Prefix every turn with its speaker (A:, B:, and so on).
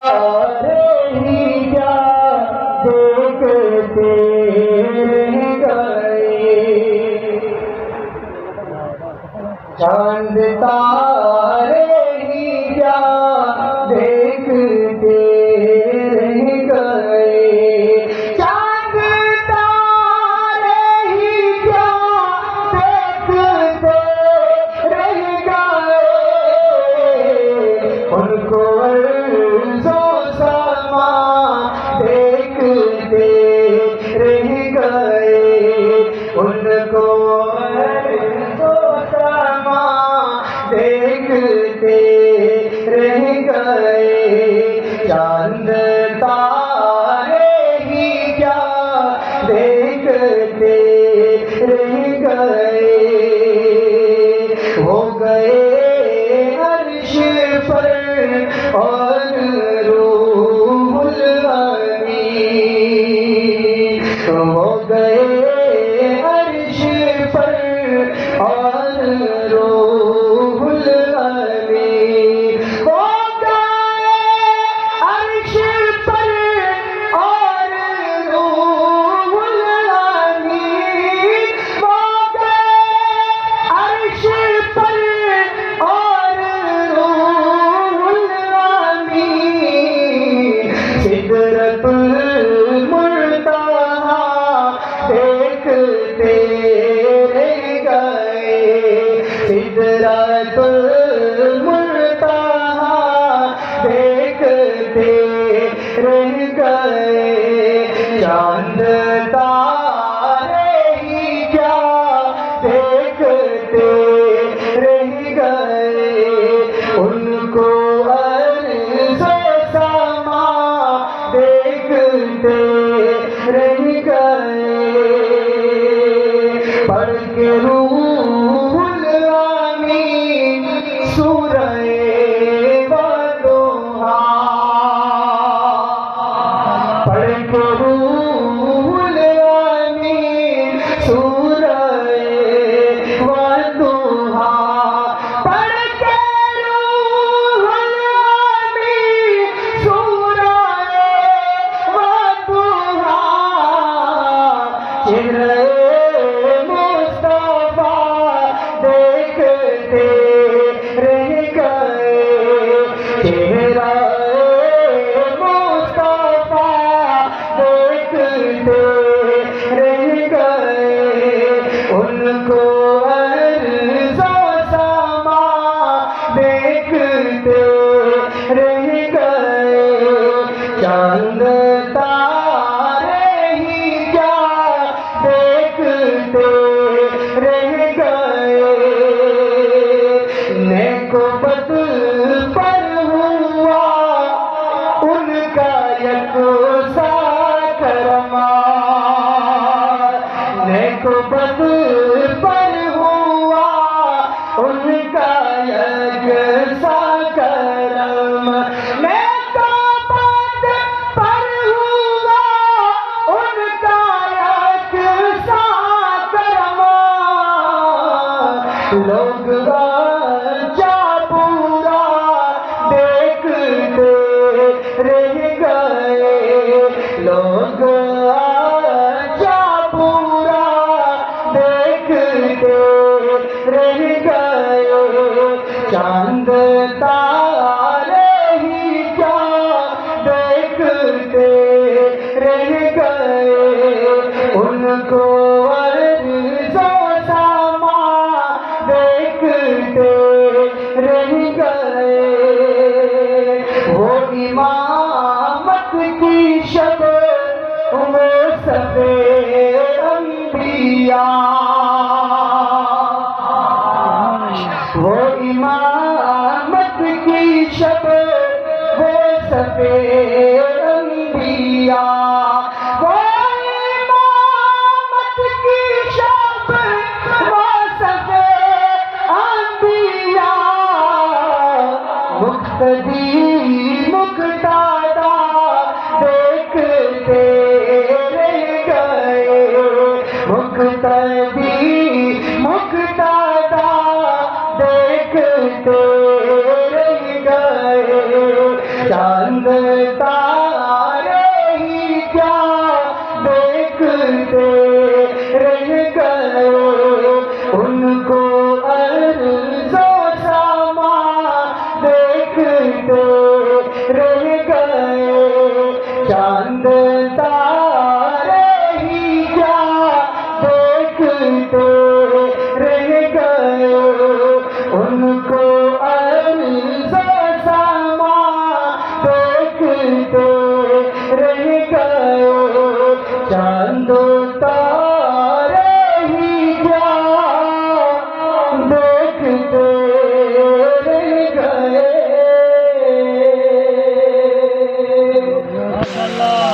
A: ہی کیا دیکھتے گئے، چاند تارے ہی کیا دیکھتے گئے، چاند تارے ہی کیا دیکھتے رہ گئے، ان کو عرض و سما دیکھتے رہ گئے، ان کو عرض و سما دیکھتے رہ گئے، چاند تارے ہی کیا دیکھتے رہ گئے، ہو گئے عرش پر اور روح الامین، ہو گئے عرش پر اور روح الامین، ہو گئے عرش پر اور روح الامین، ہو گئے عرش پر اور روح الامین، سدرۃ المنتہا دیکھتے رہ گئے، سدرۃ المنتہا دیکھتے رہ گئے، چاند تارے ہی کیا دیکھتے رہ گئے، ان کو عرض و سما دیکھتے رہ گئے، پڑھ کے روح الامین سورہ والضحیٰ، پڑھ کے روح الامین سورہ والضحیٰ، پڑھ کے روح الامین سورہ والضحیٰ، چہرہ مصطفیٰ دیکھتے رہ گئے، چہرہ مصطفیٰ دیکھتے رہ گئے، ان کو عرض و سما دیکھتے رہ گئے، چاند تارے ہی کیا دیکھتے رہ گئے، نیک و بد پر ہوا ان کا یکساں کرم، نیک و بد پر ہوا ان کا یکساں کرم، نیک و بد پر ہوا ان کا یکساں کرم، لوگ اچھا برا دیکھتے رہ گئے، لوگ اچھا برا دیکھتے رہ گئے، چاند تارے ہی کیا دیکھتے رہ گئے، ان کو عرض و سما دیکھتے رہ گئے، وہ امامت کی شب وہ سب انبیاء، وہ امامت کی شب وہ سب انبیاء، وہ امامت کی شب وہ سب انبیاء، مقتدی مقتدا دیکھتے رہ گئے، مقتدی مقتدا دیکھتے رہ گئے، چاند تارے ہی کیا دیکھتے رہ گئے، ان کو ارض و سما دیکھتے رہ